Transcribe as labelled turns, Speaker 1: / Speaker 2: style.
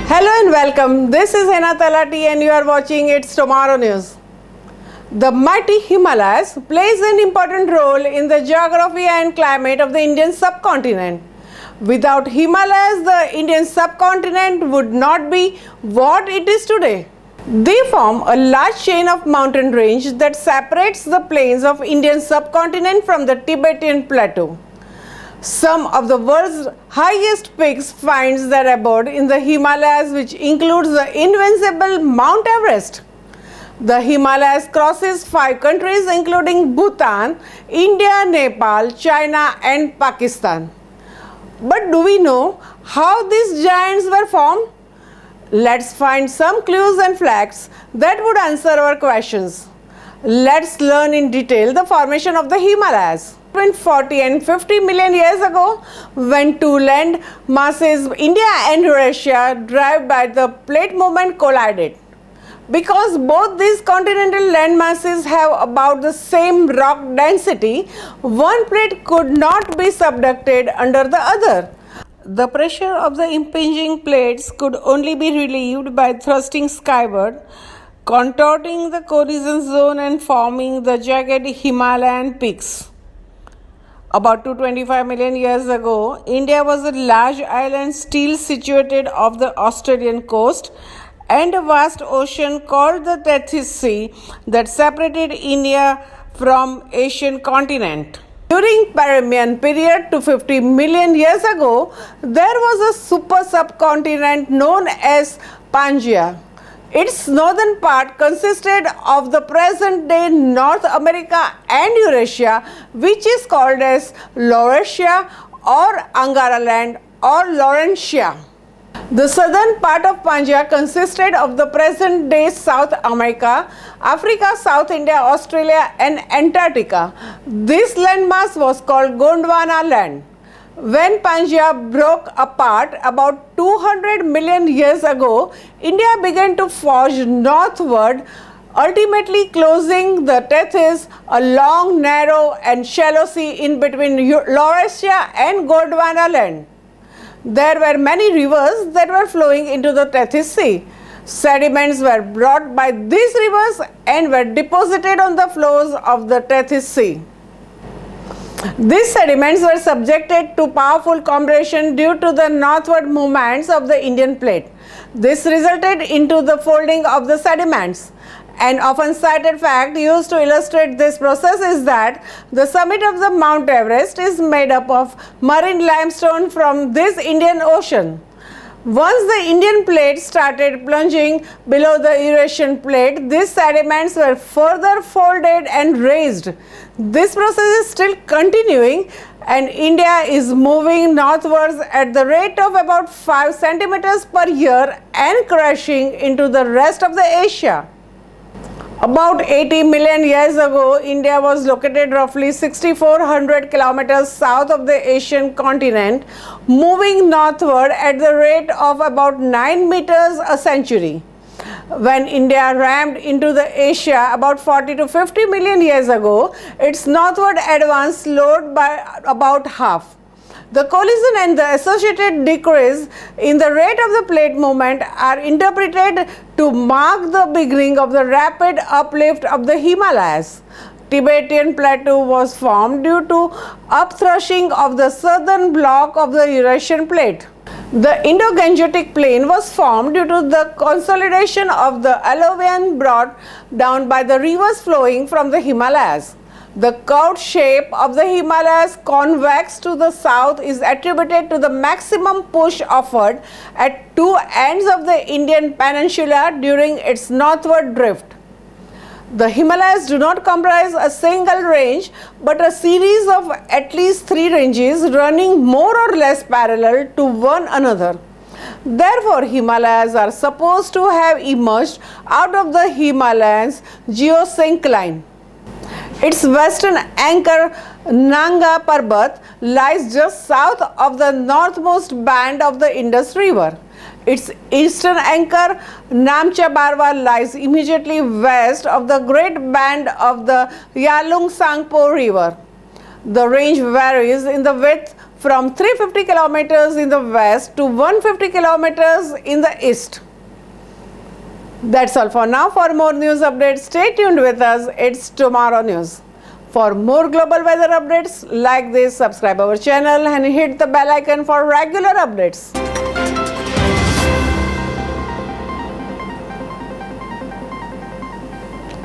Speaker 1: Hello and welcome. This is Hena Talati and you are watching It's Tomorrow News. The mighty Himalayas plays an important role in the geography and climate of the Indian subcontinent. Without Himalayas, the Indian subcontinent would not be what it is today. They form a large chain of mountain range that separates the plains of Indian subcontinent from the Tibetan Plateau. Some of the world's highest peaks finds their abode in the Himalayas, which includes the invincible Mount Everest. The Himalayas crosses 5 countries including Bhutan, India, Nepal, China and Pakistan. But do we know how these giants were formed? Let's find some clues and facts that would answer our questions. Let's learn in detail the formation of the Himalayas. Between 40 and 50 million years ago, when two land masses, India and Eurasia, driven by the plate movement, collided. Because both these continental land masses have about the same rock density, one plate could not be subducted under the other. The pressure of the impinging plates could only be relieved by thrusting skyward, contorting the collision zone and forming the jagged Himalayan peaks. About 225 million years ago, India was a large island still situated off the Australian coast, and a vast ocean called the Tethys Sea that separated India from Asian continent. During Permian period 250 million years ago, there was a super subcontinent known as Pangaea. Its northern part consisted of the present-day North America and Eurasia, which is called as Laurasia or Angara land or Laurentia. The southern part of Pangaea consisted of the present-day South America, Africa, South India, Australia and Antarctica. This landmass was called Gondwana land. When Pangaea broke apart about 200 million years ago, India began to forge northward, ultimately closing the Tethys, a long, narrow and shallow sea in between Laurasia and Gondwana land. There were many rivers that were flowing into the Tethys Sea. Sediments were brought by these rivers and were deposited on the floors of the Tethys Sea. These sediments were subjected to powerful compression due to the northward movements of the Indian plate. This resulted into the folding of the sediments. An often cited fact used to illustrate this process is that the summit of the Mount Everest is made up of marine limestone from this Indian Ocean. Once the Indian plate started plunging below the Eurasian plate, these sediments were further folded and raised. This process is still continuing and India is moving northwards at the rate of about 5 centimeters per year and crashing into the rest of the Asia. About 80 million years ago, India was located roughly 6,400 kilometers south of the Asian continent, moving northward at the rate of about 9 meters a century. When India rammed into the Asia about 40 to 50 million years ago, its northward advance slowed by about half. The collision and the associated decrease in the rate of the plate movement are interpreted to mark the beginning of the rapid uplift of the Himalayas. Tibetan Plateau was formed due to upthrusting of the southern block of the Eurasian plate. The Indo-Gangetic plain was formed due to the consolidation of the alluvium brought down by the rivers flowing from the Himalayas. The curved shape of the Himalayas convex to the south is attributed to the maximum push offered at two ends of the Indian peninsula during its northward drift. The Himalayas do not comprise a single range but a series of at least 3 ranges running more or less parallel to one another. Therefore, Himalayas are supposed to have emerged out of the Himalayan geosyncline. Its western anchor, Nanga Parbat, lies just south of the northmost band of the Indus River. Its eastern anchor, Namcha Barwa, lies immediately west of the great band of the Yalung Sangpo River. The range varies in the width from 350 kilometers in the west to 150 kilometers in the east. That's all for now. For more news updates, stay tuned with us. It's Tomorrow News. For more global weather updates like this, subscribe our channel and hit the bell icon for regular updates.